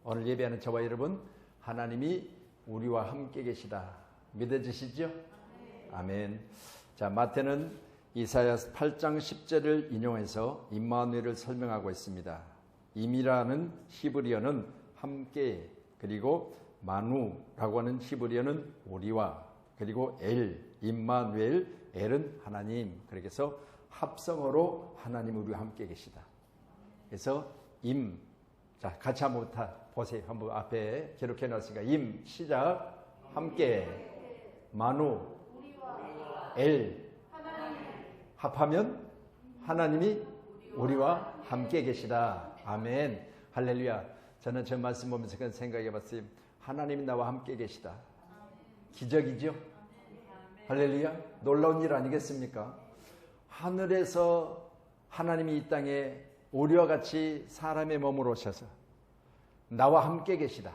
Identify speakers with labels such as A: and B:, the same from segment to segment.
A: 오늘 예배하는 저와 여러분, 하나님이 우리와 함께 계시다. 믿어지시죠? 아멘. 자, 마태는 이사야 8장 10절을 인용해서 임마누엘을 설명하고 있습니다. 임이라는 히브리어는 함께, 그리고 마누라고 하는 히브리어는 우리와, 그리고 임마누엘, 엘은 하나님. 그래서 합성어로 하나님 우리와 함께 계시다. 그래서 자, 같이 한번 보세요. 한번 앞에 기록해 놨으니까 시작, 함께, 마누, 합하면 하나님이 우리와 함께 계시다. 아멘. 할렐루야. 저는 저 말씀 보면서 그런 생각해 봤어요. 하나님이 나와 함께 계시다. 기적이죠? 할렐루야. 놀라운 일 아니겠습니까? 하늘에서 하나님이 이 땅에 우리와 같이 사람의 몸으로 오셔서 나와 함께 계시다.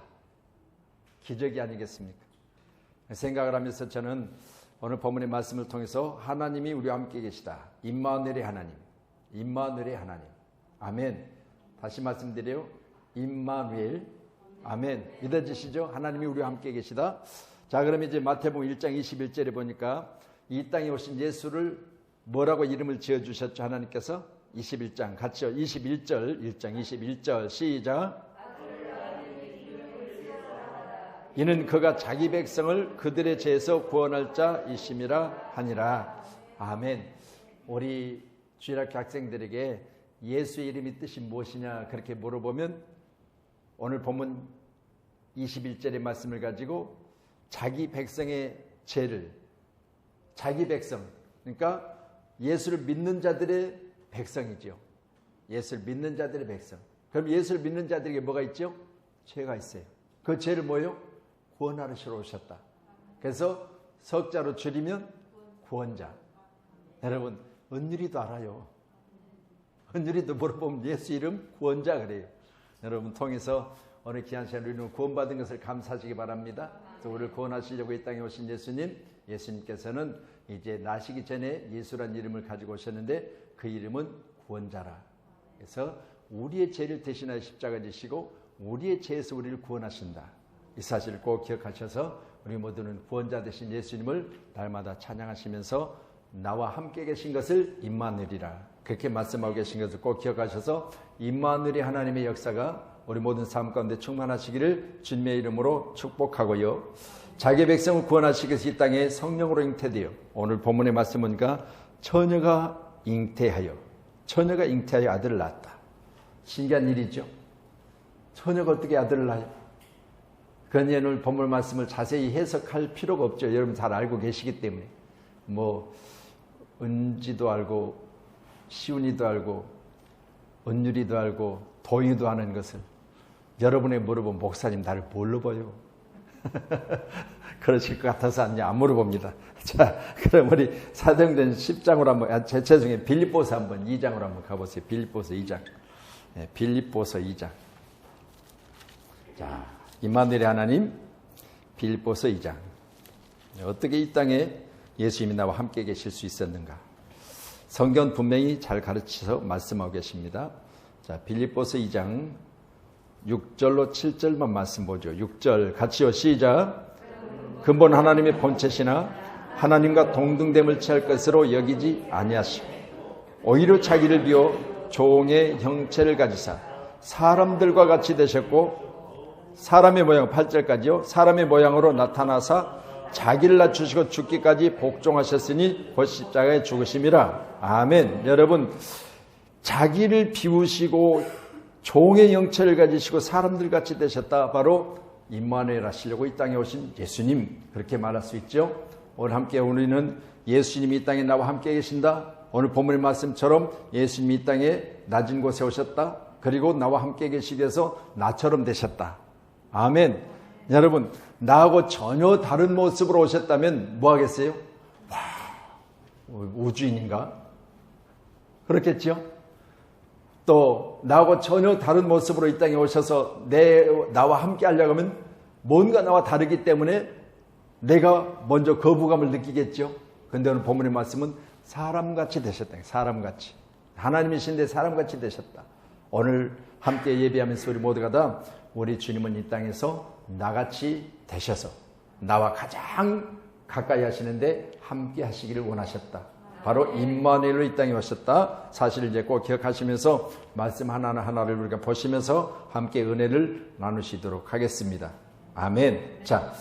A: 기적이 아니겠습니까? 생각을 하면서 저는 오늘 본문의 말씀을 통해서 하나님이 우리와 함께 계시다. 임마누엘의 하나님. 임마누엘의 하나님. 아멘. 다시 말씀드려요. 임마누엘. 아멘. 믿어지시죠? 하나님이 우리와 함께 계시다. 자, 그럼 이제 마태복음 1장 21절에 보니까 이 땅에 오신 예수를 뭐라고 이름을 지어주셨죠? 하나님께서 21장 같이요. 21절 1장 21절 시작. 이는 그가 자기 백성을 그들의 죄에서 구원할 자이심이라 하니라. 아멘. 우리 주일학교 학생들에게 예수의 이름이 뜻이 무엇이냐 그렇게 물어보면 오늘 본문 21절의 말씀을 가지고 자기 백성의 죄를, 자기 백성, 그러니까 예수를 믿는 자들의 백성이죠. 예수를 믿는 자들의 백성. 그럼 예수를 믿는 자들에게 뭐가 있죠? 죄가 있어요. 그 죄를 뭐예요? 구원하시러 오셨다. 그래서 석자로 줄이면 구원자. 여러분, 은율이도 알아요. 은율이도 물어보면 예수 이름 구원자 그래요. 여러분 통해서 오늘 귀한 시간 우리는 구원받은 것을 감사하시기 바랍니다. 우리를 구원하시려고 이 땅에 오신 예수님께서는 이제 나시기 전에 예수란 이름을 가지고 오셨는데 그 이름은 구원자라. 그래서 우리의 죄를 대신하여 십자가 지시고 우리의 죄에서 우리를 구원하신다. 이 사실을 꼭 기억하셔서 우리 모두는 구원자 되신 예수님을 날마다 찬양하시면서 나와 함께 계신 것을 임마누엘이라 그렇게 말씀하고 계신 것을 꼭 기억하셔서 임마누엘의 하나님의 역사가 우리 모든 삶 가운데 충만하시기를 주님의 이름으로 축복하고요. 자기 백성을 구원하시기 위해서 이 땅에 성령으로 잉태되어 오늘 본문의 말씀은가 처녀가 잉태하여 아들을 낳았다. 신기한 일이죠. 처녀가 어떻게 아들을 낳아요? 그러니 오늘 본문 말씀을 자세히 해석할 필요가 없죠. 여러분 잘 알고 계시기 때문에. 뭐 은지도 알고 시운이도 알고 은율이도 알고 도인이도 아는 것을 여러분의 물어보면 목사님 나를 뭘로 보여? 그러실 것 같아서 안 물어봅니다. 자, 그럼 우리 사도행전 10장으로 한번, 죄송해요. 빌립보서 한번 2장으로 한번 가보세요. 빌립보서 2장. 네, 빌립보서 2장. 자, 임마누엘의 하나님, 빌립보서 2장. 어떻게 이 땅에 예수님이 나와 함께 계실 수 있었는가? 성경 분명히 잘 가르쳐서 말씀하고 계십니다. 자, 빌립보서 2장 6절로 7절만 말씀 보죠. 6절 같이요. 시작. 근본 하나님의 본체시나 하나님과 동등됨을 취할 것으로 여기지 아니하시고 오히려 자기를 비워 종의 형체를 가지사 사람들과 같이 되셨고 사람의 모양 8절까지요. 사람의 모양으로 나타나사 자기를 낮추시고 죽기까지 복종하셨으니 곧 십자가에 죽으심이라. 아멘. 여러분 자기를 비우시고 종의 형체를 가지시고 사람들 같이 되셨다. 바로 임마누엘 하시려고 이 땅에 오신 예수님 그렇게 말할 수 있죠. 오늘 함께 우리는 예수님이 이 땅에 나와 함께 계신다. 오늘 본문의 말씀처럼 예수님이 이 땅에 낮은 곳에 오셨다. 그리고 나와 함께 계시기 위해서 나처럼 되셨다. 아멘. 여러분 나하고 전혀 다른 모습으로 오셨다면 뭐 하겠어요? 와, 우주인인가? 그렇겠죠? 또 나하고 전혀 다른 모습으로 이 땅에 오셔서 나와 함께 하려고 하면 뭔가 나와 다르기 때문에 내가 먼저 거부감을 느끼겠죠. 그런데 오늘 본문의 말씀은 사람같이 되셨다. 사람같이. 하나님이신데 사람같이 되셨다. 오늘 함께 예배하면서 우리 모두가 다 우리 주님은 이 땅에서 나같이 되셔서 나와 가장 가까이 하시는데 함께 하시기를 원하셨다. 바로 임마누엘로 이 땅에 오셨다. 사실을 이제 꼭 기억하시면서 말씀 하나하나를 우리가 보시면서 함께 은혜를 나누시도록 하겠습니다. 아멘. 자,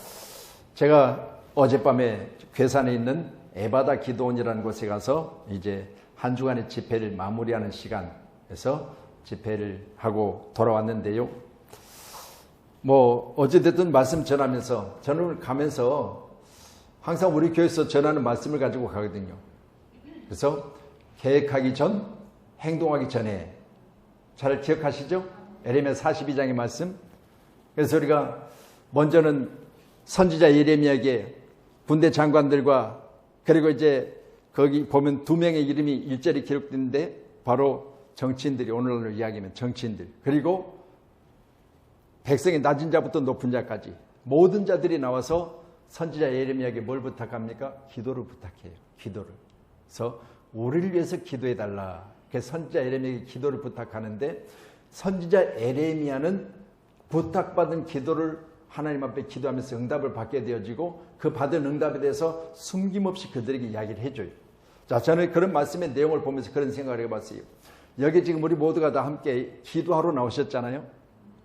A: 제가 어젯밤에 괴산에 있는 에바다 기도원이라는 곳에 가서 이제 한 주간의 집회를 마무리하는 시간에서 집회를 하고 돌아왔는데요. 뭐 어찌됐든 말씀 전하면서 저는 가면서 항상 우리 교회에서 전하는 말씀을 가지고 가거든요. 그래서 계획하기 전, 행동하기 전에, 잘 기억하시죠? 에레미야 42장의 말씀. 그래서 우리가 먼저는 선지자 예레미야에게 군대 장관들과 그리고 이제 거기 보면 2명의 이름이 일절이 기록되는데 바로 정치인들이, 오늘날로 이야기하면 정치인들, 그리고 백성의 낮은 자부터 높은 자까지 모든 자들이 나와서 선지자 예레미야에게 뭘 부탁합니까? 기도를 부탁해요. 기도를. 그래서 우리를 위해서 기도해달라. 그래서 선지자 예레미야에게 기도를 부탁하는데 선지자 예레미야는 부탁받은 기도를 하나님 앞에 기도하면서 응답을 받게 되어지고 그 받은 응답에 대해서 숨김없이 그들에게 이야기를 해줘요. 자, 저는 그런 말씀의 내용을 보면서 그런 생각을 해봤어요. 여기 지금 우리 모두가 다 함께 기도하러 나오셨잖아요.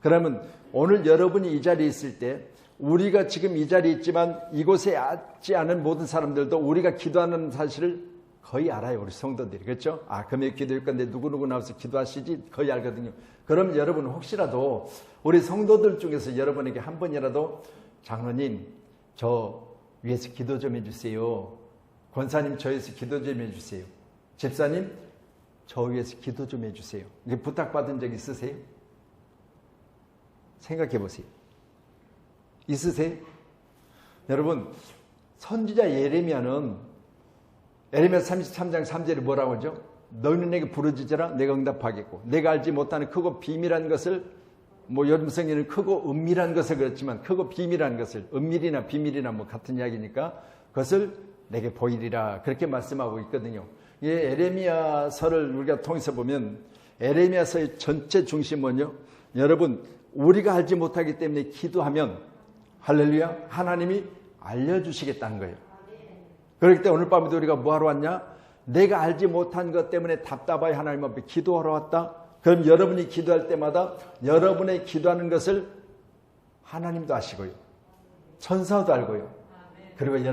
A: 그러면 오늘 여러분이 이 자리에 있을 때 우리가 지금 이 자리에 있지만 이곳에 앉지 않은 모든 사람들도 우리가 기도하는 사실을 거의 알아요. 우리 성도들이. 그렇죠? 아, 금요일 기도일 건데 누구누구 나와서 기도하시지? 거의 알거든요. 그럼 여러분 혹시라도 우리 성도들 중에서 여러분에게 한 번이라도 장로님 저 위해서 기도 좀 해주세요. 권사님 저 위해서 기도 좀 해주세요. 집사님 저 위해서 기도 좀 해주세요. 이게 부탁받은 적 있으세요? 생각해 보세요. 있으세요? 여러분 선지자 예레미야는 에레미야 33장 3절에 뭐라고 하죠? 너희는 내게 부르짖으라 내가 응답하겠고 내가 알지 못하는 크고 비밀한 것을 뭐 여름성에는 크고 은밀한 것을 그렇지만 크고 비밀한 것을 은밀이나 비밀이나 뭐 같은 이야기니까 그것을 내게 보이리라 그렇게 말씀하고 있거든요. 이 에레미야서를 우리가 통해서 보면 에레미야서의 전체 중심은요. 여러분 우리가 알지 못하기 때문에 기도하면 할렐루야 하나님이 알려주시겠다는 거예요. 그렇기 때문에 오늘 밤에도 우리가 뭐하러 왔냐? 내가 알지 못한 것 때문에 답답하게 하나님 앞에 기도하러 왔다. 그럼 여러분이 기도할 때마다 여러분의 기도하는 것을 하나님도 아시고요. 천사도 알고요. 그리고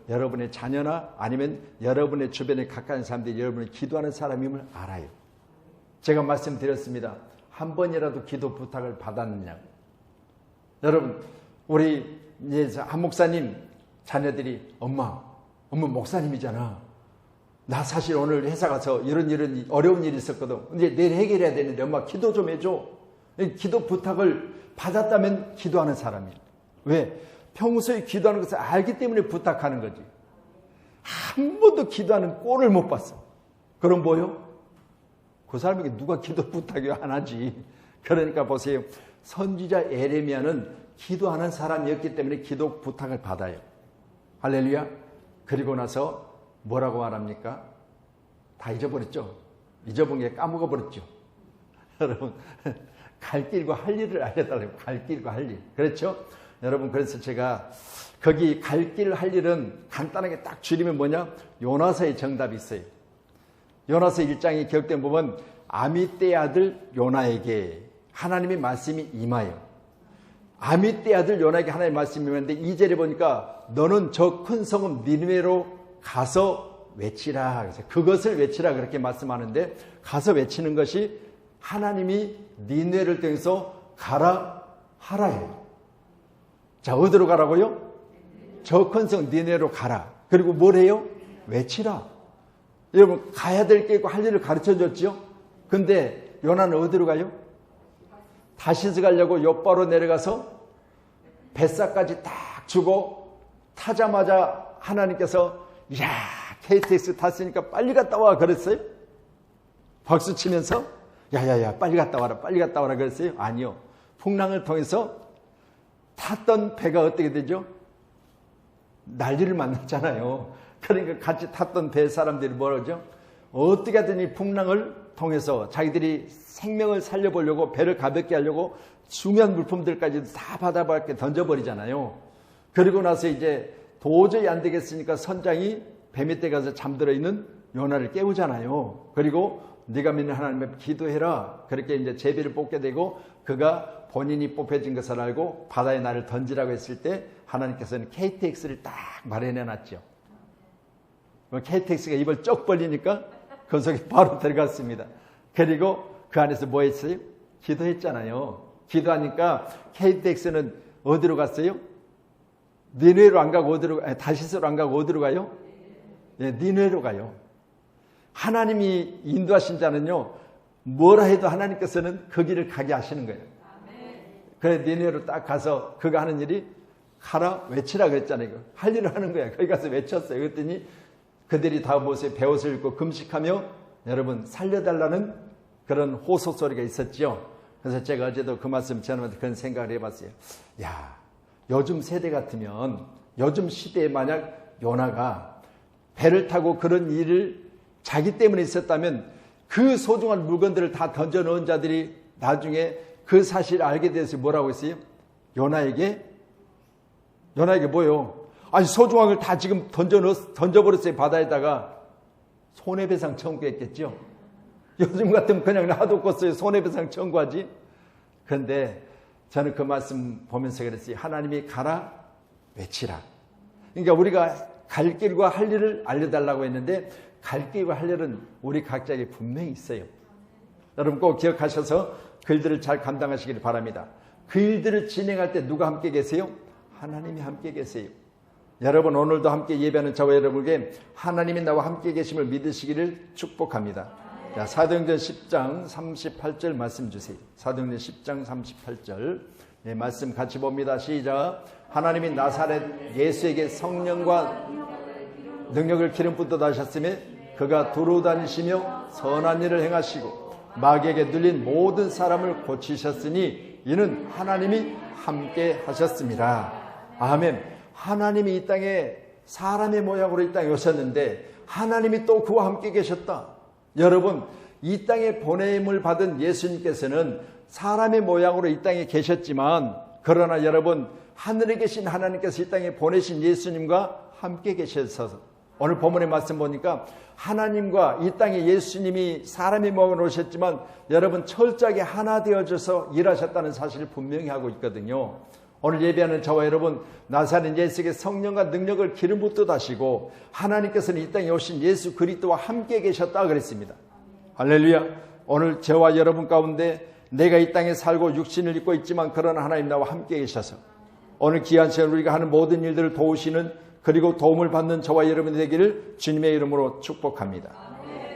A: 여러분의 자녀나 아니면 여러분의 주변에 가까운 사람들이 여러분이 기도하는 사람임을 알아요. 제가 말씀드렸습니다. 한 번이라도 기도 부탁을 받았느냐고. 여러분 우리 이제 한 목사님 자녀들이 엄마 목사님이잖아. 나 사실 오늘 회사 가서 이런 어려운 일이 있었거든. 근데 내일 해결해야 되는데 엄마 기도 좀 해줘. 기도 부탁을 받았다면 기도하는 사람이에요. 왜? 평소에 기도하는 것을 알기 때문에 부탁하는 거지. 한 번도 기도하는 꼴을 못 봤어. 그럼 뭐요? 그 사람에게 누가 기도 부탁이 안 하지. 그러니까 보세요. 선지자 예레미야는 기도하는 사람이었기 때문에 기도 부탁을 받아요. 할렐루야. 그리고 나서 뭐라고 말합니까? 다 잊어버렸죠? 잊어본 게 까먹어버렸죠? 여러분 갈 길과 할 일을 알려달라고. 갈 길과 할 일. 그렇죠? 여러분 그래서 제가 거기 갈 길 할 일은 간단하게 딱 줄이면 뭐냐? 요나서의 정답이 있어요. 요나서 1장에 기록된 부분 아미떼 아들 요나에게 하나님의 말씀이 임하여 아미떼 아들 요나에게 하나님의 말씀이 임하는데 2절에 보니까 너는 저 큰 성읍 니느웨로 가서 외치라. 그래서 그것을 외치라 그렇게 말씀하는데 가서 외치는 것이 하나님이 니느웨를 통해서 가라 하라예요. 자 어디로 가라고요? 저 큰 성 니느웨로 가라. 그리고 뭘 해요? 외치라. 여러분 가야 될 게 있고 할 일을 가르쳐줬죠. 근데 요나는 어디로 가요? 다시스 가려고 욥바로 내려가서 뱃사까지 딱 주고 타자마자 하나님께서 이야 KTX 탔으니까 빨리 갔다 와 그랬어요? 박수 치면서 야야야 빨리 갔다 와라 빨리 갔다 와라 그랬어요? 아니요. 풍랑을 통해서 탔던 배가 어떻게 되죠? 난리를 만났잖아요. 그러니까 같이 탔던 배 사람들이 뭐라죠? 어떻게 하든 이 풍랑을 통해서 자기들이 생명을 살려보려고 배를 가볍게 하려고 중요한 물품들까지도 다 바다 밖에 던져버리잖아요. 그리고 나서 이제 도저히 안 되겠으니까 선장이 배 밑에 가서 잠들어 있는 요나를 깨우잖아요. 그리고 네가 믿는 하나님 앞에 기도해라. 그렇게 이제 제비를 뽑게 되고 그가 본인이 뽑혀진 것을 알고 바다에 나를 던지라고 했을 때 하나님께서는 KTX를 딱 마련해 놨죠. KTX가 입을 쩍 벌리니까 그 속에 바로 들어갔습니다. 그리고 그 안에서 뭐 했어요? 기도했잖아요. 기도하니까 KTX는 어디로 갔어요? 니네로 안 가고 어디로, 다시스로 안 가고 어디로 가요? 네, 니네로 가요. 하나님이 인도하신 자는요, 뭐라 해도 하나님께서는 그 길을 가게 하시는 거예요. 그래, 니네로 딱 가서 그가 하는 일이 가라, 외치라 그랬잖아요. 할 일을 하는 거야. 거기 가서 외쳤어요. 그랬더니 그들이 다 모세 베옷을 입고 금식하며 여러분 살려달라는 그런 호소 소리가 있었죠. 그래서 제가 어제도 그 말씀 전하면서 그런 생각을 해봤어요. 야, 요즘 세대 같으면 요즘 시대에 만약 요나가 배를 타고 그런 일을 자기 때문에 있었다면 그 소중한 물건들을 다 던져 넣은 자들이 나중에 그 사실을 알게 돼서 뭐라고 했어요? 요나에게 뭐요? 아니 소중한 걸 다 지금 던져버렸어요. 바다에다가. 손해배상 청구했겠죠. 요즘 같으면 그냥 놔뒀겠어요. 손해배상 청구하지. 그런데 저는 그 말씀 보면서 그랬어요. 하나님이 가라, 외치라. 그러니까 우리가 갈 길과 할 일을 알려달라고 했는데 갈 길과 할 일은 우리 각자에게 분명히 있어요. 여러분 꼭 기억하셔서 그 일들을 잘 감당하시길 바랍니다. 그 일들을 진행할 때 누가 함께 계세요? 하나님이 함께 계세요. 여러분 오늘도 함께 예배하는 저와 여러분에게 하나님이 나와 함께 계심을 믿으시기를 축복합니다. 자, 사도행전 10장 38절 말씀 주세요. 사도행전 10장 38절 네, 말씀 같이 봅니다. 시작. 하나님이 나사렛 예수에게 성령과 능력을 기름 붓듯 하셨으며 그가 두루 다니시며 선한 일을 행하시고 마귀에게 눌린 모든 사람을 고치셨으니 이는 하나님이 함께 하셨습니다. 아멘. 하나님이 이 땅에 사람의 모양으로 이 땅에 오셨는데 하나님이 또 그와 함께 계셨다. 여러분 이 땅에 보냄을 받은 예수님께서는 사람의 모양으로 이 땅에 계셨지만 그러나 여러분 하늘에 계신 하나님께서 이 땅에 보내신 예수님과 함께 계셔서 오늘 본문의 말씀 보니까 하나님과 이 땅에 예수님이 사람의 모양으로 오셨지만 여러분 철저하게 하나 되어져서 일하셨다는 사실을 분명히 하고 있거든요. 오늘 예배하는 저와 여러분 나사렛 예수에게 성령과 능력을 기름 붓듯 하시고 하나님께서는 이 땅에 오신 예수 그리스도와 함께 계셨다 그랬습니다. 할렐루야. 오늘 저와 여러분 가운데 내가 이 땅에 살고 육신을 입고 있지만 그러나 하나님 나와 함께 계셔서 오늘 귀한 시간 우리가 하는 모든 일들을 도우시는 그리고 도움을 받는 저와 여러분이 되기를 주님의 이름으로 축복합니다.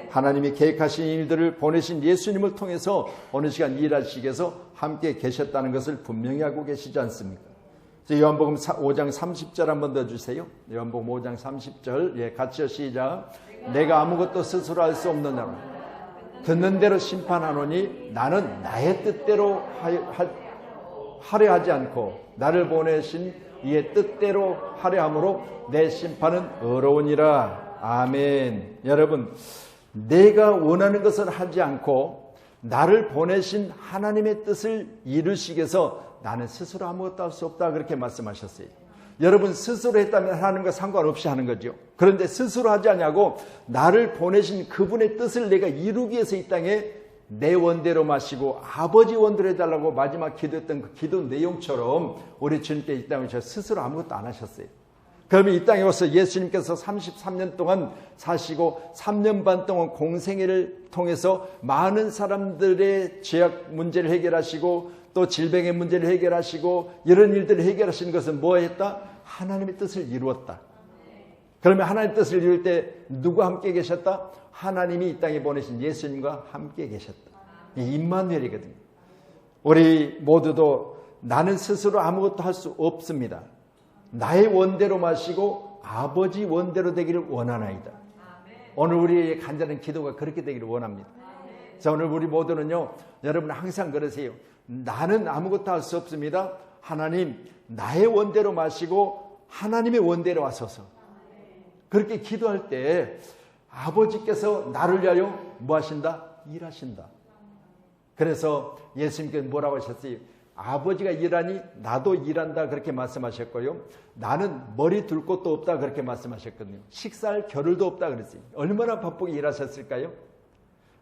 A: 하나님이 계획하신 일들을 보내신 예수님을 통해서 어느 시간 일하시기 위해서 함께 계셨다는 것을 분명히 하고 계시지 않습니까? 요한복음 5장 30절 한번 더 주세요. 요한복음 5장 30절 예, 같이요. 시작. 내가 아무것도 스스로 할 수 없는 나라 듣는 대로 심판하노니 나는 나의 뜻대로 하려 하지 않고 나를 보내신 이의 뜻대로 하려 함으로 내 심판은 의로우니라. 아멘. 여러분 내가 원하는 것을 하지 않고 나를 보내신 하나님의 뜻을 이루시기 위해서 나는 스스로 아무것도 할 수 없다 그렇게 말씀하셨어요. 여러분 스스로 했다면 하나님과 상관없이 하는 거죠. 그런데 스스로 하지 않냐고 나를 보내신 그분의 뜻을 내가 이루기 위해서 이 땅에 내 원대로 마시고 아버지 원대로 해달라고 마지막 기도했던 그 기도 내용처럼 우리 주님께 이 땅에 오셔서 스스로 아무것도 안 하셨어요. 그러면 이 땅에 와서 예수님께서 33년 동안 사시고 3년 반 동안 공생애를 통해서 많은 사람들의 죄악 문제를 해결하시고 또 질병의 문제를 해결하시고 이런 일들을 해결하시는 것은 뭐 했다? 하나님의 뜻을 이루었다. 그러면 하나님의 뜻을 이룰 때 누구와 함께 계셨다? 하나님이 이 땅에 보내신 예수님과 함께 계셨다. 이 임마누엘이거든요. 우리 모두도 나는 스스로 아무것도 할 수 없습니다. 나의 원대로 마시고 아버지 원대로 되기를 원하나이다. 오늘 우리의 간절한 기도가 그렇게 되기를 원합니다. 자, 오늘 우리 모두는요, 여러분 항상 그러세요. 나는 아무것도 할 수 없습니다. 하나님, 나의 원대로 마시고 하나님의 원대로 하소서. 그렇게 기도할 때 아버지께서 나를 위하여 뭐 하신다? 일하신다. 그래서 예수님께서 뭐라고 하셨어요? 아버지가 일하니 나도 일한다 그렇게 말씀하셨고요. 나는 머리 둘 곳도 없다 그렇게 말씀하셨거든요. 식사할 겨를도 없다 그랬어요. 얼마나 바쁘게 일하셨을까요?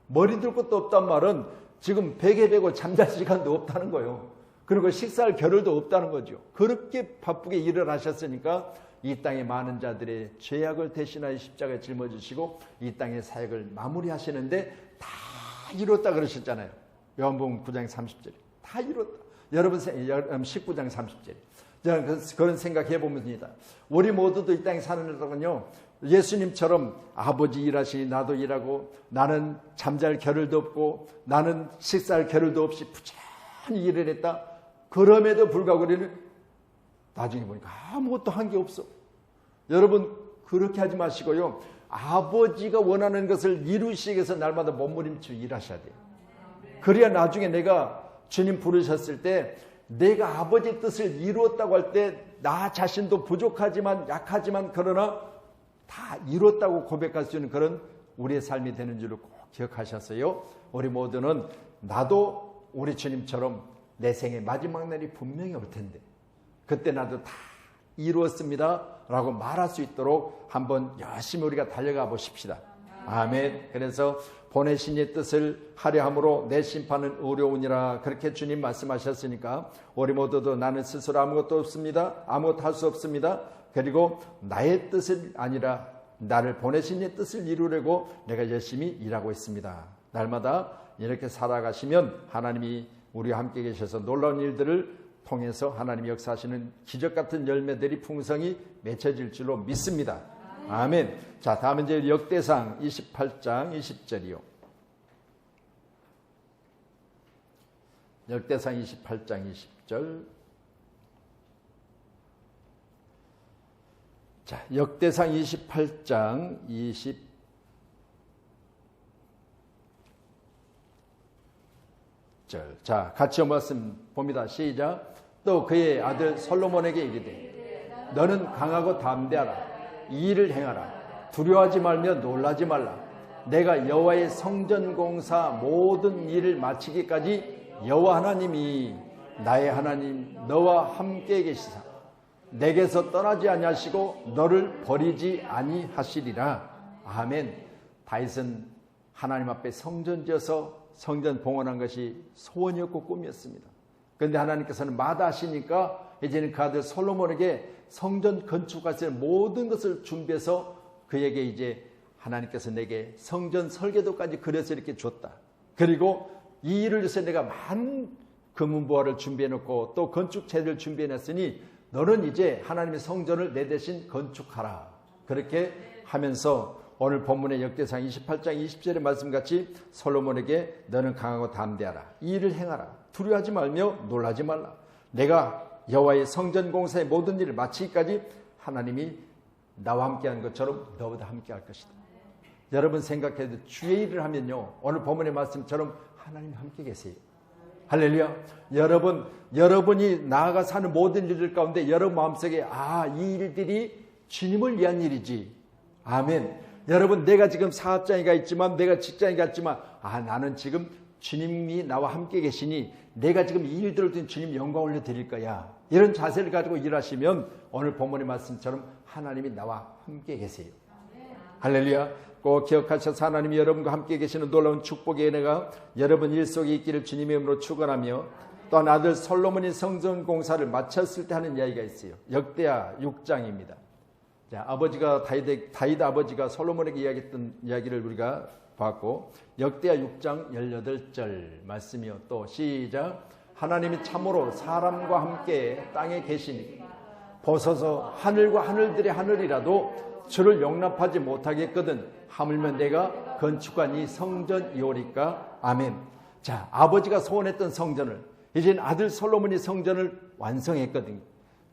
A: 머리 둘 곳도 없단 말은 지금 베개 베고 잠잘 시간도 없다는 거예요. 그리고 식사할 겨를도 없다는 거죠. 그렇게 바쁘게 일을 하셨으니까 이 땅의 많은 자들의 죄악을 대신하여 십자가에 짊어지시고 이 땅의 사역을 마무리하시는데 다 이뤘다 그러셨잖아요. 요한복음 9장 30절에 다 이뤘다. 여러분 19장 30절에 저는 그런 생각해 봅니다. 우리 모두도 이 땅에 사는 데는요, 예수님처럼 아버지 일하시니 나도 일하고, 나는 잠잘 겨를도 없고, 나는 식사할 겨를도 없이 부지런히 일을 했다. 그럼에도 불구하고 우리는 나중에 보니까 아무것도 한 게 없어. 여러분 그렇게 하지 마시고요, 아버지가 원하는 것을 이루시기 위해서 날마다 몸부림치고 일하셔야 돼요. 그래야 나중에 내가 주님 부르셨을 때 내가 아버지 뜻을 이루었다고 할 때 나 자신도 부족하지만 약하지만 그러나 다 이뤘다고 고백할 수 있는 그런 우리의 삶이 되는 줄을 꼭 기억하셨어요. 우리 모두는 나도 우리 주님처럼 내 생의 마지막 날이 분명히 올 텐데 그때 나도 다 이루었습니다 라고 말할 수 있도록 한번 열심히 우리가 달려가 보십시다. 아멘. 그래서 보내신 이의 뜻을 하려 함으로 내 심판은 어려우니라 그렇게 주님 말씀하셨으니까 우리 모두도 나는 스스로 아무것도 없습니다. 아무것도 할 수 없습니다. 그리고 나의 뜻이 아니라 나를 보내신 이의 뜻을 이루려고 내가 열심히 일하고 있습니다. 날마다 이렇게 살아가시면 하나님이 우리와 함께 계셔서 놀라운 일들을 통해서 하나님이 역사하시는 기적 같은 열매들이 풍성히 맺혀질 줄로 믿습니다. 아멘. 자, 다음은 이제 역대상 28장 20절이요. 역대상 28장 20절. 자, 역대상 28장 20절. 자, 같이 말씀 봅니다. 시작. 또 그의 아들 솔로몬에게 이르되 너는 강하고 담대하라. 이 일을 행하라. 두려워하지 말며 놀라지 말라. 내가 여호와의 성전 공사 모든 일을 마치기까지 여호와 하나님이 나의 하나님 너와 함께 계시사 내게서 떠나지 아니하시고 너를 버리지 아니하시리라. 아멘. 다윗은 하나님 앞에 성전 지어서 성전 봉헌한 것이 소원이었고 꿈이었습니다. 그런데 하나님께서는 마다하시니까 이제는 그 아들 솔로몬에게 성전 건축할 수 있는 모든 것을 준비해서 그에게 이제 하나님께서 내게 성전 설계도까지 그려서 이렇게 줬다. 그리고 이 일을 위해서 내가 많은 금은보화를 준비해놓고 또 건축재를 준비해놨으니 너는 이제 하나님의 성전을 내 대신 건축하라. 그렇게 하면서 오늘 본문의 역대상 28장 20절의 말씀같이 솔로몬에게 너는 강하고 담대하라. 이 일을 행하라. 두려워하지 말며 놀라지 말라. 내가 여호와의 성전 공사의 모든 일을 마치기까지 하나님이 나와 함께한 것처럼 너보다 함께할 것이다. 여러분 생각해도 주의 일을 하면요, 오늘 본문의 말씀처럼 하나님이 함께 계세요. 할렐루야. 여러분이 나아가 사는 모든 일들 가운데 여러분 마음속에 이 일들이 주님을 위한 일이지. 아멘. 여러분 내가 지금 사업장이가 있지만 내가 직장이가 있지만 나는 지금 주님이 나와 함께 계시니 내가 지금 이 일들을 통해 주님 영광 올려드릴 거야. 이런 자세를 가지고 일하시면 오늘 본문의 말씀처럼 하나님이 나와 함께 계세요. 할렐루야. 꼭 기억하셔서 하나님이 여러분과 함께 계시는 놀라운 축복의 은혜가 여러분 일 속에 있기를 주님의 이름으로 축원하며 또한 아들 솔로몬이 성전 공사를 마쳤을 때 하는 이야기가 있어요. 역대하 6장입니다. 자, 다윗 아버지가 솔로몬에게 이야기했던 이야기를 우리가 봤고 역대하 6장 18절 말씀이요. 또 시작. 하나님이 참으로 사람과 함께 땅에 계시니 벗어서 하늘과 하늘들의 하늘이라도 주를 용납하지 못하겠거든 하물며 내가 건축한 이 성전이오리까. 아멘. 자, 아버지가 소원했던 성전을 이제는 아들 솔로몬이 성전을 완성했거든요.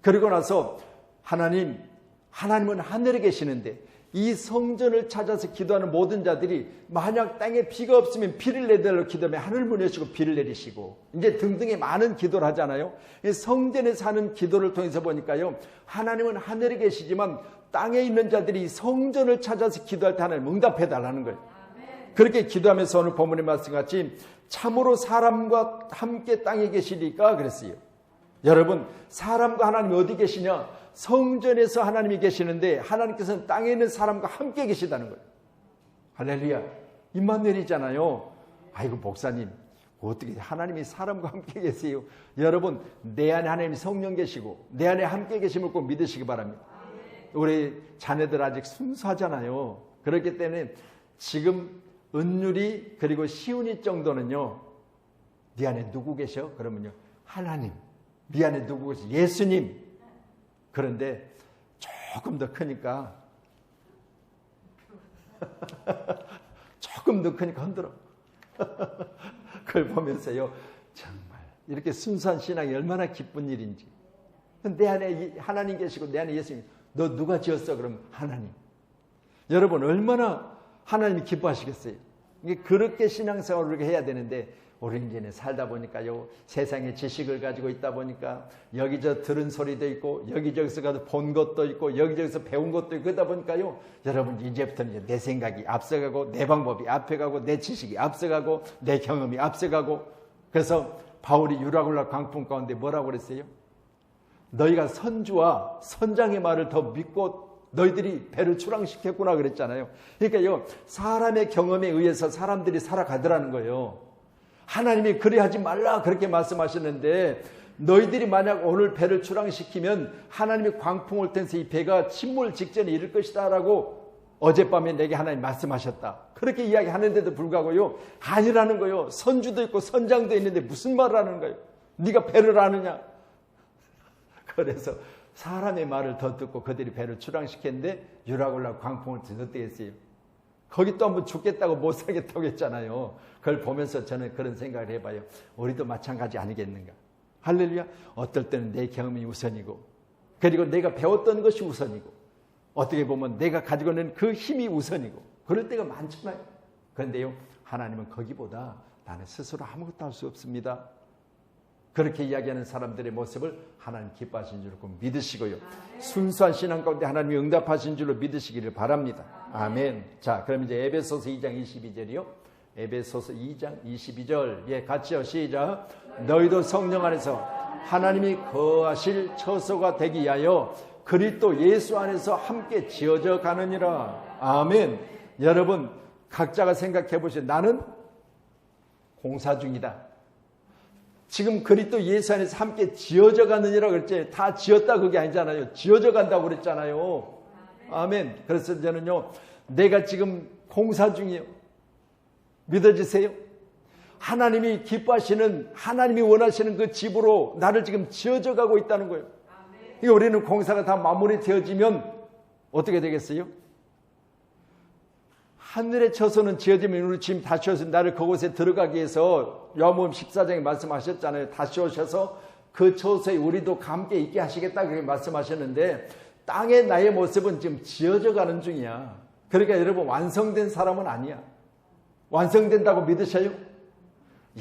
A: 그리고 나서 하나님은 하늘에 계시는데 이 성전을 찾아서 기도하는 모든 자들이 만약 땅에 비가 없으면 비를 내달라고 기도하면 하늘문 여시고 비를 내리시고 이제 등등의 많은 기도를 하잖아요. 이 성전에서 하는 기도를 통해서 보니까요, 하나님은 하늘에 계시지만 땅에 있는 자들이 성전을 찾아서 기도할 때 하나님 응답해 달라는 거예요. 그렇게 기도하면서 오늘 본문의 말씀같이 참으로 사람과 함께 땅에 계시니까 그랬어요. 여러분, 사람과 하나님이 어디 계시냐? 성전에서 하나님이 계시는데 하나님께서는 땅에 있는 사람과 함께 계시다는 거예요. 할렐루야. 임마누엘이잖아요. 아이고 목사님, 어떻게 하나님이 사람과 함께 계세요? 여러분, 내 안에 하나님이 성령 계시고 내 안에 함께 계심을 꼭 믿으시기 바랍니다. 우리 자녀들 아직 순수하잖아요. 그렇기 때문에 지금 은율이 그리고 시운이 정도는요, 네 안에 누구 계셔? 그러면요, 하나님. 네 안에 누구 계셔? 예수님. 그런데 조금 더 크니까 조금 더 크니까 흔들어. 그걸 보면서요, 정말 이렇게 순수한 신앙이 얼마나 기쁜 일인지. 내 안에 하나님 계시고 내 안에 예수님. 너 누가 지었어? 그럼 하나님. 여러분, 얼마나 하나님이 기뻐하시겠어요? 이게 그렇게 신앙생활을 해야 되는데, 우리는 이제 살다 보니까요, 세상의 지식을 가지고 있다 보니까 여기저 들은 소리도 있고 여기저기서 가서 본 것도 있고 여기저기서 배운 것도 있고, 그러다 보니까요, 여러분 이제부터는 이제 내 생각이 앞서가고 내 방법이 앞에가고 내 지식이 앞서가고 내 경험이 앞서가고. 그래서 바울이 유라굴라 광풍 가운데 뭐라고 그랬어요? 너희가 선주와 선장의 말을 더 믿고 너희들이 배를 출항시켰구나 그랬잖아요. 그러니까요, 사람의 경험에 의해서 사람들이 살아가더라는 거예요. 하나님이 그래 하지 말라 그렇게 말씀하셨는데, 너희들이 만약 오늘 배를 출항시키면 하나님이 광풍 올 텐데 이 배가 침몰 직전에 이를 것이다 라고 어젯밤에 내게 하나님 말씀하셨다. 그렇게 이야기하는데도 불구하고요, 아니라는 거예요. 선주도 있고 선장도 있는데 무슨 말을 하는 거예요? 네가 배를 아느냐? 그래서 사람의 말을 더 듣고 그들이 배를 출항시켰는데 유라굴라 광풍을 어떻게 했어요? 거기 또 한번 죽겠다고 못 살겠다고 했잖아요. 그걸 보면서 저는 그런 생각을 해봐요. 우리도 마찬가지 아니겠는가? 할렐루야. 어떨 때는 내 경험이 우선이고, 그리고 내가 배웠던 것이 우선이고, 어떻게 보면 내가 가지고 있는 그 힘이 우선이고, 그럴 때가 많잖아요. 그런데요, 하나님은 거기보다 나는 스스로 아무것도 할 수 없습니다. 그렇게 이야기하는 사람들의 모습을 하나님 기뻐하신 줄로 믿으시고요, 순수한 신앙 가운데 하나님이 응답하신 줄로 믿으시기를 바랍니다. 아멘. 자, 그럼 이제 에베소서 2장 22절이요. 에베소서 2장 22절. 예, 같이요. 시작. 너희도 성령 안에서 하나님이 거하실 처소가 되기 위하여 그리스도 예수 안에서 함께 지어져 가느니라. 아멘. 여러분, 각자가 생각해 보세요. 나는 공사 중이다. 지금 그리스도 예수 안에서 함께 지어져 가느니라 그랬지, 다 지었다 그게 아니잖아요. 지어져 간다고 그랬잖아요. 아멘. 그래서 저는요, 내가 지금 공사 중이에요. 믿어지세요? 하나님이 기뻐하시는, 하나님이 원하시는 그 집으로 나를 지금 지어져 가고 있다는 거예요. 이게 우리는 공사가 다 마무리 되어지면 어떻게 되겠어요? 하늘의 처소는 지어지면 우리 지금 다시 오셔서 나를 그곳에 들어가기 위해서 요한복음 14장에 말씀하셨잖아요. 다시 오셔서 그 처소에 우리도 함께 있게 하시겠다 그렇게 말씀하셨는데, 땅의 나의 모습은 지금 지어져 가는 중이야. 그러니까 여러분, 완성된 사람은 아니야. 완성된다고 믿으셔요?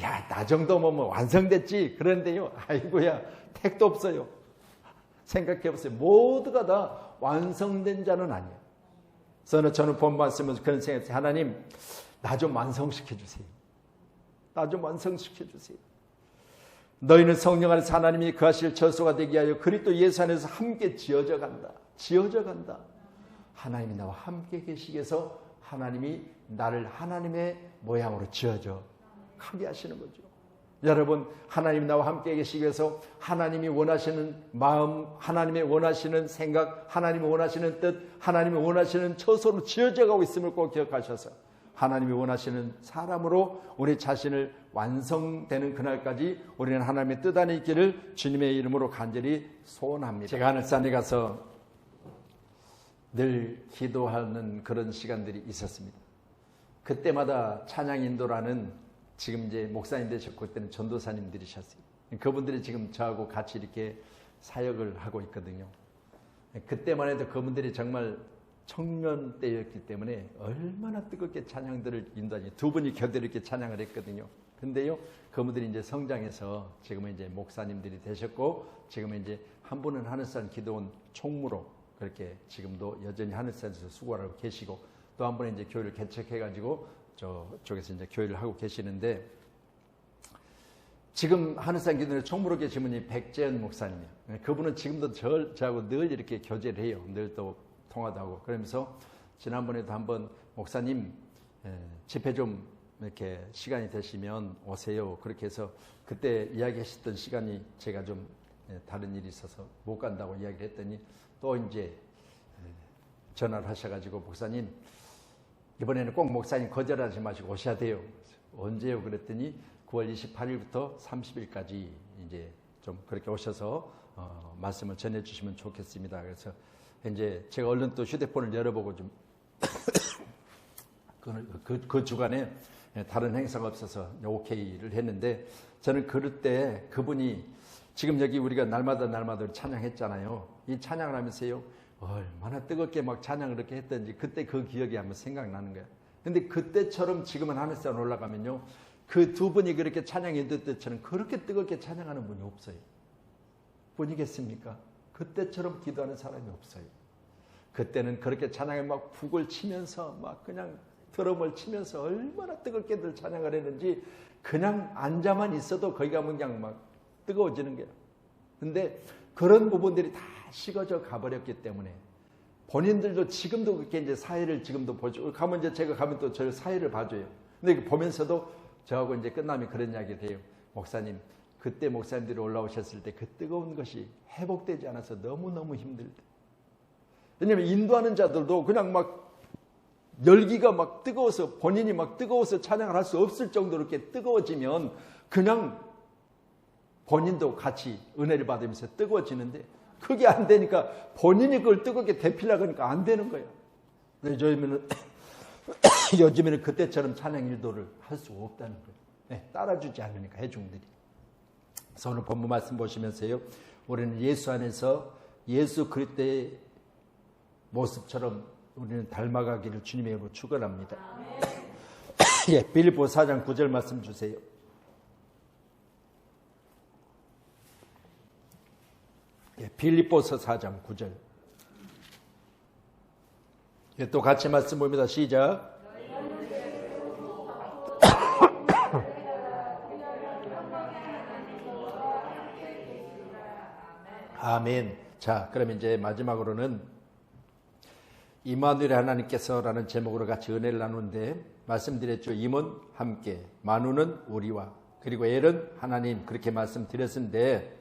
A: 야, 나 정도면 뭐 완성됐지. 그런데요, 아이고야, 택도 없어요. 생각해 보세요. 모두가 다 완성된 자는 아니에요. 그래서 저는 본 말씀에서 그런 생각했어요. 하나님, 나 좀 완성시켜 주세요. 나 좀 완성시켜 주세요. 너희는 성령 안에서 하나님이 거하실 처소가 되게 하여 그리스도 예수 안에서 함께 지어져 간다. 지어져 간다. 하나님이 나와 함께 계시기 위해서 하나님이 나를 하나님의 모양으로 지어져 가게 하시는 거죠. 여러분, 하나님 나와 함께 계시기 위해서 하나님이 원하시는 마음, 하나님이 원하시는 생각, 하나님이 원하시는 뜻, 하나님이 원하시는 처소로 지어져 가고 있음을 꼭 기억하셔서 하나님이 원하시는 사람으로 우리 자신을 완성되는 그날까지 우리는 하나님의 뜻 안에 있기를 주님의 이름으로 간절히 소원합니다. 제가 하늘산에 가서 늘 기도하는 그런 시간들이 있었습니다. 그때마다 찬양 인도라는, 지금 이제 목사님 되셨고 그때는 전도사님들이셨어요. 그분들이 지금 저하고 같이 이렇게 사역을 하고 있거든요. 그때만 해도 그분들이 정말 청년 때였기 때문에 얼마나 뜨겁게 찬양들을 인도하니, 두 분이 곁에 이렇게 찬양을 했거든요. 근데요, 그분들이 이제 성장해서 지금은 이제 목사님들이 되셨고, 지금은 이제 한 분은 하늘산 기도원 총무로 그렇게 지금도 여전히 하늘산에서 수고하고 계시고, 또 한 분은 이제 교회를 개척해가지고 저쪽에서 이제 교회를 하고 계시는데, 지금 하늘산 기도회 총무로 계신 분이 백재현 목사님이에요. 그분은 지금도 저하고 늘 이렇게 교제를 해요. 늘 또 통화도 하고. 그러면서 지난번에도 한번 목사님 집회 좀 이렇게 시간이 되시면 오세요. 그렇게 해서 그때 이야기하셨던 시간이 제가 좀 다른 일이 있어서 못 간다고 이야기를 했더니 또 이제 전화를 하셔가지고 목사님 이번에는 꼭 목사님 거절하지 마시고 오셔야 돼요. 언제요? 그랬더니 9월 28일부터 30일까지 이제 좀 그렇게 오셔서 말씀을 전해주시면 좋겠습니다. 그래서 이제 제가 얼른 또 휴대폰을 열어보고 좀 그 주간에 다른 행사가 없어서 오케이를 했는데, 저는 그럴 때 그분이 지금 여기 우리가 날마다 찬양했잖아요. 이 찬양을 하면서요, 얼마나 뜨겁게 막 찬양을 이렇게 했던지 그때 그 기억이 한번 생각나는 거예요. 근데 그때처럼 지금은 하늘산 올라가면요, 그 두 분이 그렇게 찬양했던 때처럼 그렇게 뜨겁게 찬양하는 분이 없어요. 분이겠습니까? 그때처럼 기도하는 사람이 없어요. 그때는 그렇게 찬양에 막 북을 치면서 막 그냥 드럼을 치면서 얼마나 뜨겁게들 찬양을 했는지, 그냥 앉아만 있어도 거기 가면 그냥 막 뜨거워지는 거야. 근데 그런 부분들이 다 식어져 가버렸기 때문에 본인들도 지금도 그렇게 이제 사회를 지금도 보죠. 가면 이제 제가 가면 또 저 사회를 봐줘요. 근데 보면서도 저하고 이제 끝나면 그런 이야기 돼요. 목사님, 그때 목사님들이 올라오셨을 때 그 뜨거운 것이 회복되지 않아서 너무너무 힘들대. 왜냐면 인도하는 자들도 그냥 막 열기가 막 뜨거워서 본인이 막 뜨거워서 찬양을 할 수 없을 정도로 이렇게 뜨거워지면 그냥 본인도 같이 은혜를 받으면서 뜨거워지는데, 그게 안 되니까 본인이 그걸 뜨겁게 대피려고 하니까 안 되는 거예요. 요즘에는 그때처럼 찬양 일도를 할 수 없다는 거예요. 네, 따라주지 않으니까 회중들이. 그래서 오늘 본문 말씀 보시면서요, 우리는 예수 안에서 예수 그리스도의 모습처럼 우리는 닮아가기를 주님의 이름으로 축원합니다. 예, 빌립보 4장 9절 말씀 주세요. 예, 빌립보서 4장 9절. 예, 또 같이 말씀 봅니다. 시작. 아멘. 자, 그러면 이제 마지막으로는 임마누엘의 하나님께서라는 제목으로 같이 은혜를 나누는데, 말씀드렸죠. 임은 함께, 만우는 우리와, 그리고 엘은 하나님, 그렇게 말씀드렸는데,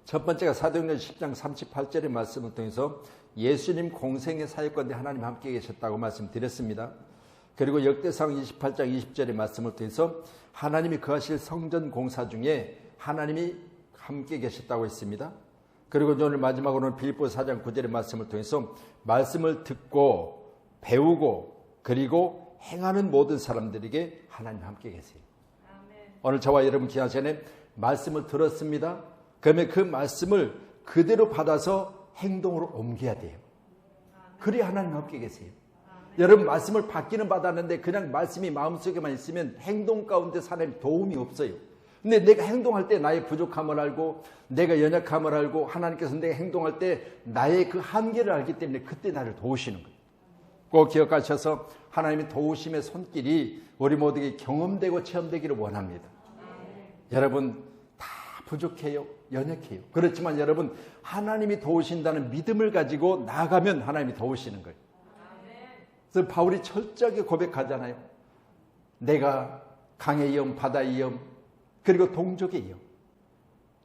A: 첫 번째가 사도행전 10장 38절의 말씀을 통해서 예수님 공생의 사역가인데 하나님 함께 계셨다고 말씀드렸습니다. 그리고 역대상 28장 20절의 말씀을 통해서 하나님이 거하실 성전 공사 중에 하나님이 함께 계셨다고 했습니다. 그리고 오늘 마지막으로는 빌립보 4장 9절의 말씀을 통해서 말씀을 듣고 배우고 그리고 행하는 모든 사람들에게 하나님 함께 계세요. 아멘. 오늘 저와 여러분 기한 전에 말씀을 들었습니다. 그러면 그 말씀을 그대로 받아서 행동으로 옮겨야 돼요. 그래야 하나님 함께 계세요. 여러분, 말씀을 받기는 받았는데 그냥 말씀이 마음속에만 있으면 행동 가운데 하나님 도움이 없어요. 근데 내가 행동할 때 나의 부족함을 알고 내가 연약함을 알고 하나님께서 내가 행동할 때 나의 그 한계를 알기 때문에 그때 나를 도우시는 거예요. 꼭 기억하셔서 하나님의 도우심의 손길이 우리 모두에게 경험되고 체험되기를 원합니다. 여러분, 다 부족해요. 연약해요. 그렇지만 여러분, 하나님이 도우신다는 믿음을 가지고 나아가면 하나님이 도우시는 거예요. 그래서 바울이 철저하게 고백하잖아요. 내가 강의 위험, 바다의 위험, 그리고 동족의 위험,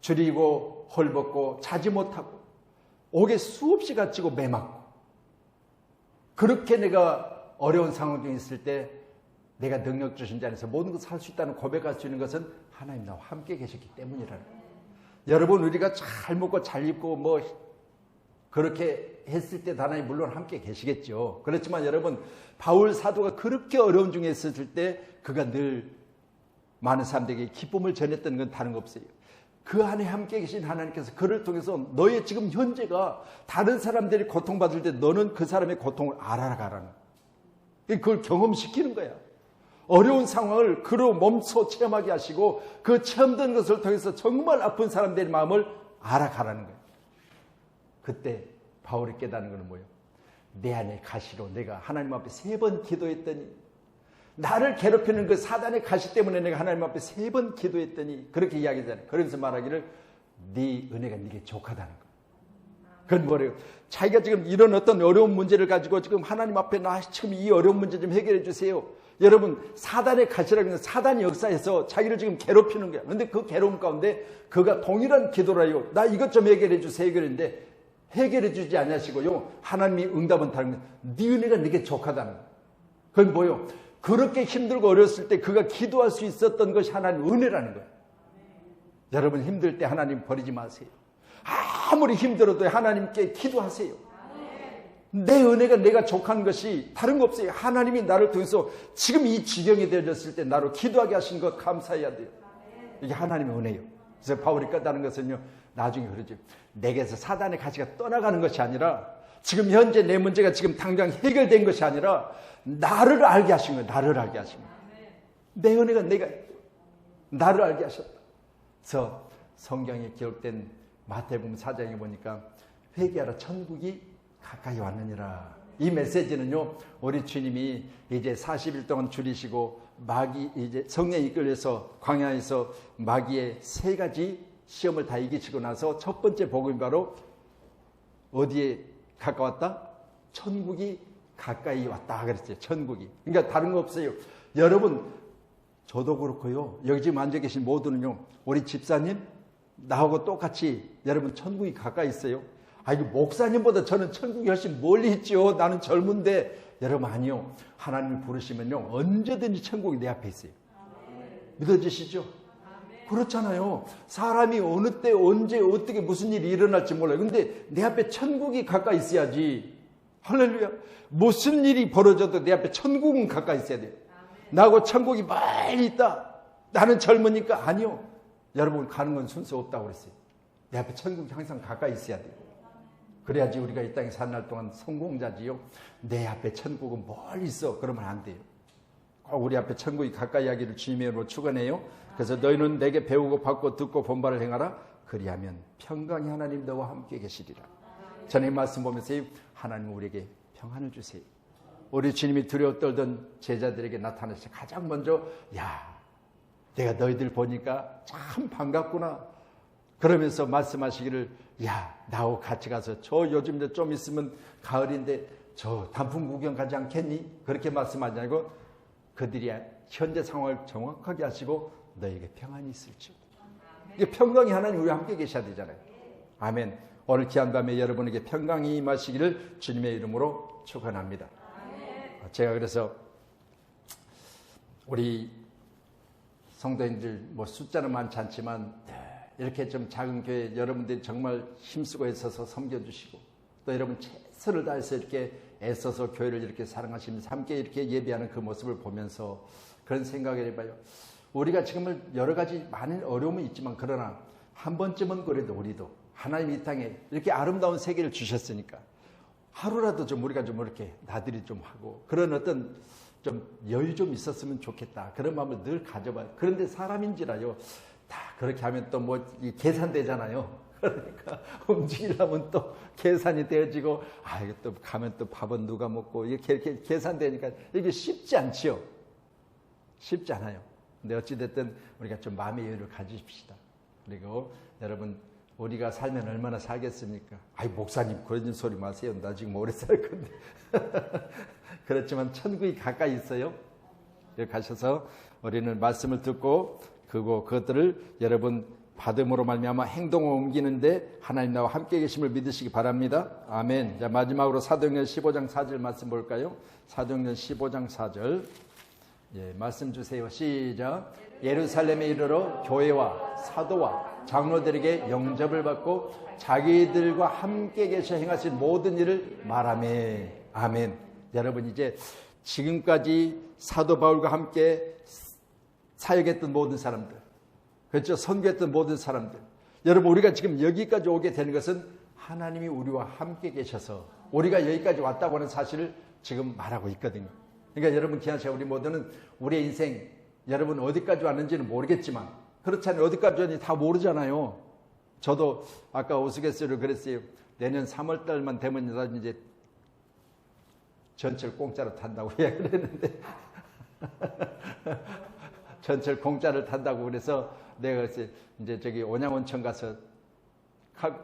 A: 줄이고 헐벗고 자지 못하고 옥에 수없이 갇히고 매맞고, 그렇게 내가 어려운 상황 중에 있을 때 내가 능력 주신 자 안에서 모든 것을 할 수 있다는 고백할 수 있는 것은 하나님 나와 함께 계셨기 때문이라는 거예요. 여러분, 우리가 잘 먹고 잘 입고 뭐 그렇게 했을 때 하나님 물론 함께 계시겠죠. 그렇지만 여러분, 바울 사도가 그렇게 어려운 중에 있었을 때 그가 늘 많은 사람들에게 기쁨을 전했던 건 다른 거 없어요. 그 안에 함께 계신 하나님께서 그를 통해서 너의 지금 현재가 다른 사람들이 고통받을 때 너는 그 사람의 고통을 알아가라는, 그걸 경험시키는 거야. 어려운 상황을 그로 몸소 체험하게 하시고 그 체험된 것을 통해서 정말 아픈 사람들의 마음을 알아가라는 거예요. 그때 바울이 깨닫는 것은 뭐예요? 내 안에 가시로 내가 하나님 앞에 3번 기도했더니 나를 괴롭히는 그 사단의 가시 때문에 내가 하나님 앞에 3번 기도했더니 그렇게 이야기하잖아요. 그러면서 말하기를 네 은혜가 네게 족하다는 거. 그건 뭐래요? 자기가 지금 이런 어떤 어려운 문제를 가지고 지금 하나님 앞에 나 지금 이 어려운 문제 좀 해결해 주세요. 여러분, 사단의 가시라는 건 사단이 역사에서 자기를 지금 괴롭히는 거야. 그런데 그 괴로움 가운데 그가 동일한 기도를 해요. 나 이것 좀 해결해 주세요. 해결인데 해결해 주지 않으시고요. 하나님이 응답은 다른 거예요. 네 은혜가 네게 족하다는 거예요. 그건 뭐예요? 그렇게 힘들고 어렸을 때 그가 기도할 수 있었던 것이 하나님 은혜라는 거예요. 여러분 힘들 때 하나님 버리지 마세요. 아무리 힘들어도 하나님께 기도하세요. 내 은혜가 내가 족한 것이 다른 거 없어요. 하나님이 나를 통해서 지금 이 지경이 되어졌을 때 나로 기도하게 하신 것 감사해야 돼요. 이게 하나님의 은혜예요. 그래서 바울이 깨달은 것은요, 나중에 그러죠. 내게서 사단의 가시가 떠나가는 것이 아니라 지금 현재 내 문제가 지금 당장 해결된 것이 아니라 나를 알게 하신 거예요. 나를 알게 하신 거예요. 내 은혜가 내가 나를 알게 하셨다. 그래서 성경에 기록된 마태복음 4장에 보니까 회개하라 천국이 가까이 왔느니라. 이 메시지는요, 우리 주님이 이제 40일 동안 줄이시고 마귀 이제 성령이 이끌려서 광야에서 마귀의 3가지 시험을 다 이기시고 나서 첫 번째 복음이 바로 어디에 가까웠다? 천국이 가까이 왔다 그랬어요. 천국이. 그러니까 다른 거 없어요. 여러분, 저도 그렇고요. 여기 지금 앉아 계신 모두는요, 우리 집사님 나하고 똑같이 여러분 천국이 가까이 있어요. 이거 목사님보다 저는 천국이 훨씬 멀리 있죠. 나는 젊은데. 여러분, 아니요. 하나님이 부르시면요, 언제든지 천국이 내 앞에 있어요. 믿어지시죠? 그렇잖아요. 사람이 어느 때 언제 어떻게 무슨 일이 일어날지 몰라요. 근데 내 앞에 천국이 가까이 있어야지. 할렐루야. 무슨 일이 벌어져도 내 앞에 천국은 가까이 있어야 돼요. 나하고 천국이 멀리 있다. 나는 젊으니까. 아니요. 여러분, 가는 건 순서 없다고 그랬어요. 내 앞에 천국이 항상 가까이 있어야 돼요. 그래야지 우리가 이 땅에 사는 날 동안 성공자지요. 내 앞에 천국은 멀리 있어. 그러면 안 돼요. 꼭 우리 앞에 천국이 가까이 하기를 주님의 이름으로 축원해요. 그래서 너희는 내게 배우고 받고 듣고 본바를 행하라. 그리하면 평강의 하나님 너와 함께 계시리라. 전에 말씀 보면서 하나님 우리에게 평안을 주세요. 우리 주님이 두려워 떨던 제자들에게 나타나셔서 가장 먼저 내가 너희들 보니까 참 반갑구나. 그러면서 말씀하시기를 나하고 같이 가서 저 요즘 좀 있으면 가을인데 저 단풍 구경 가지 않겠니? 그렇게 말씀하지 않고 그들이 현재 상황을 정확하게 하시고 너에게 평안이 있을지. 이게 평강이 하나님 우리와 함께 계셔야 되잖아요. 아멘. 오늘 귀한 밤에 여러분에게 평강이 임하시기를 주님의 이름으로 축원합니다. 제가 그래서 우리 성도님들 숫자는 많지 않지만 이렇게 좀 작은 교회 여러분들이 정말 힘쓰고 애써서 섬겨주시고 또 여러분 최선을 다해서 이렇게 애써서 교회를 이렇게 사랑하시면서 함께 이렇게 예배하는 그 모습을 보면서 그런 생각을 해봐요. 우리가 지금 여러 가지 많은 어려움은 있지만 그러나 한 번쯤은 그래도 우리도 하나님 이 땅에 이렇게 아름다운 세계를 주셨으니까 하루라도 좀 우리가 좀 이렇게 나들이 좀 하고 그런 어떤 좀 여유 좀 있었으면 좋겠다. 그런 마음을 늘 가져봐요. 그런데 사람인지라요. 다 그렇게 하면 또 계산되잖아요. 그러니까 움직이려면 또 계산이 되어지고 이게 또 가면 또 밥은 누가 먹고 이렇게 계산되니까 이게 쉽지 않지요. 쉽지 않아요. 근데 어찌됐든 우리가 좀 마음의 여유를 가지십시다. 그리고 여러분 우리가 살면 얼마나 살겠습니까? 목사님 그런 소리 마세요. 나 지금 오래 살 건데. 그렇지만 천국이 가까이 있어요. 여기 가셔서 우리는 말씀을 듣고 그것들을 여러분 받음으로 말미암아 행동을 옮기는데 하나님 나와 함께 계심을 믿으시기 바랍니다. 아멘. 자, 마지막으로 사도행전 15장 4절 말씀 볼까요? 사도행전 15장 4절. 말씀 주세요. 시작. 예루살렘에 이르러 교회와 사도와 장로들에게 영접을 받고 자기들과 함께 계셔 행하신 모든 일을 말하며. 아멘. 여러분 이제 지금까지 사도 바울과 함께 사역했던 모든 사람들, 그렇죠? 선교했던 모든 사람들, 여러분 우리가 지금 여기까지 오게 되는 것은 하나님이 우리와 함께 계셔서 우리가 여기까지 왔다고 하는 사실을 지금 말하고 있거든요. 그러니까 여러분 기하세요. 우리 모두는 우리의 인생 여러분 어디까지 왔는지는 모르겠지만 그렇잖아요. 어디까지 왔는지 다 모르잖아요. 저도 아까 우스갯소리로 그랬어요. 내년 3월 달만 되면 이제 전철 공짜로 탄다고 이야기를 했는데 전철 공짜를 탄다고 그래서 내가 이제 저기 온양온천 가서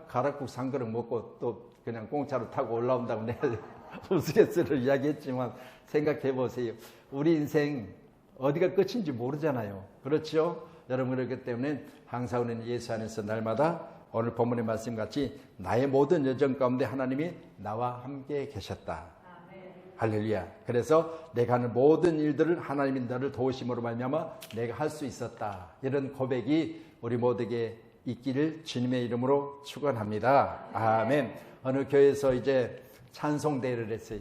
A: 가락국 한 그릇 먹고 또 그냥 공짜로 타고 올라온다고 내가 우스갯소리로 이야기했지만 생각해 보세요. 우리 인생 어디가 끝인지 모르잖아요. 그렇죠? 여러분, 그렇기 때문에 항상 우리는 예수 안에서 날마다 오늘 본문의 말씀같이 나의 모든 여정 가운데 하나님이 나와 함께 계셨다. 할렐루야. 그래서 내가 하는 모든 일들을 하나님이 너를 도우심으로 말미암아 내가 할 수 있었다. 이런 고백이 우리 모두에게 있기를 주님의 이름으로 축원합니다. 아멘. 어느 교회에서 이제 찬송대회를 했어요.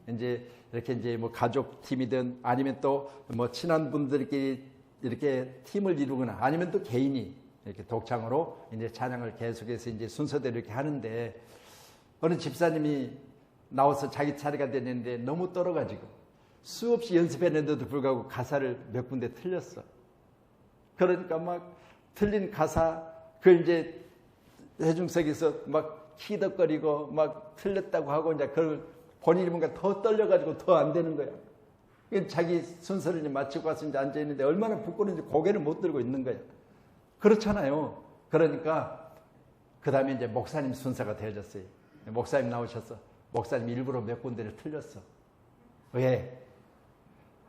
A: 이제 이렇게 이제 뭐 가족 팀이든 아니면 또 뭐 친한 분들끼리 이렇게 팀을 이루거나 아니면 또 개인이 이렇게 독창으로 이제 찬양을 계속해서 이제 순서대로 이렇게 하는데 어느 집사님이 나와서 자기 차례가 됐는데 너무 떨어가지고 수없이 연습했는데도 불구하고 가사를 몇 군데 틀렸어. 그러니까 막 틀린 가사, 그걸 이제 회중석에서 막 키덕거리고 막 틀렸다고 하고 이제 그걸 본인이 뭔가 더 떨려가지고 더 안 되는 거야. 자기 순서를 이제 마치고 와서 이제 앉아있는데 얼마나 부끄러운지 고개를 못 들고 있는 거야. 그렇잖아요. 그러니까 그 다음에 이제 목사님 순서가 되어졌어요. 목사님 나오셨어. 목사님 일부러 몇 군데를 틀렸어. 왜?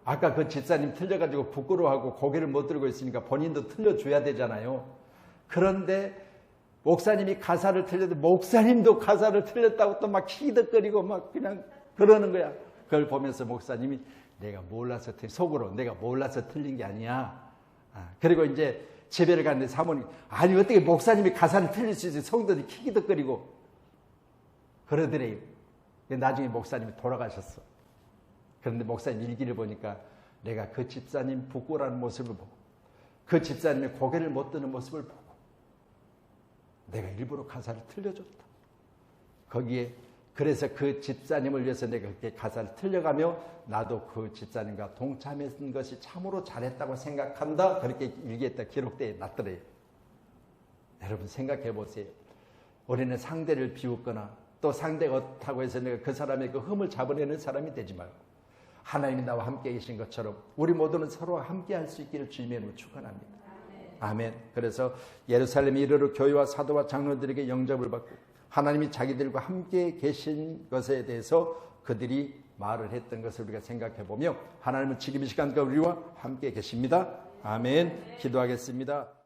A: 아까 그 집사님 틀려가지고 부끄러워하고 고개를 못 들고 있으니까 본인도 틀려줘야 되잖아요. 그런데 목사님이 가사를 틀려도 목사님도 가사를 틀렸다고 또 막 히덕거리고 막 그냥 그러는 거야. 그걸 보면서 목사님이 내가 몰라서 속으로 내가 몰라서 틀린 게 아니야. 그리고 이제 재배를 갔는데 사모님, 아니 어떻게 목사님이 가사를 틀릴 수 있어요? 성도들이 히덕거리고 그러더래요. 나중에 목사님이 돌아가셨어. 그런데 목사님 일기를 보니까 내가 그 집사님 부끄러운 모습을 보고 그 집사님의 고개를 못 드는 모습을 보고 내가 일부러 가사를 틀려줬다. 거기에 그래서 그 집사님을 위해서 내가 그렇게 가사를 틀려가며 나도 그 집사님과 동참했던 것이 참으로 잘했다고 생각한다. 그렇게 일기했다 기록되어 놨더래요. 여러분 생각해 보세요. 우리는 상대를 비웃거나 또 상대가 어떻다고 해서 내가 그 사람의 그 흠을 잡아내는 사람이 되지 말고 하나님이 나와 함께 계신 것처럼 우리 모두는 서로 함께 할 수 있기를 주님의 이름으로 축원합니다. 아멘. 그래서 예루살렘에 이르러 교회와 사도와 장로들에게 영접을 받고 하나님이 자기들과 함께 계신 것에 대해서 그들이 말을 했던 것을 우리가 생각해 보며 하나님은 지금 이 시간과 우리와 함께 계십니다. 아멘. 기도하겠습니다.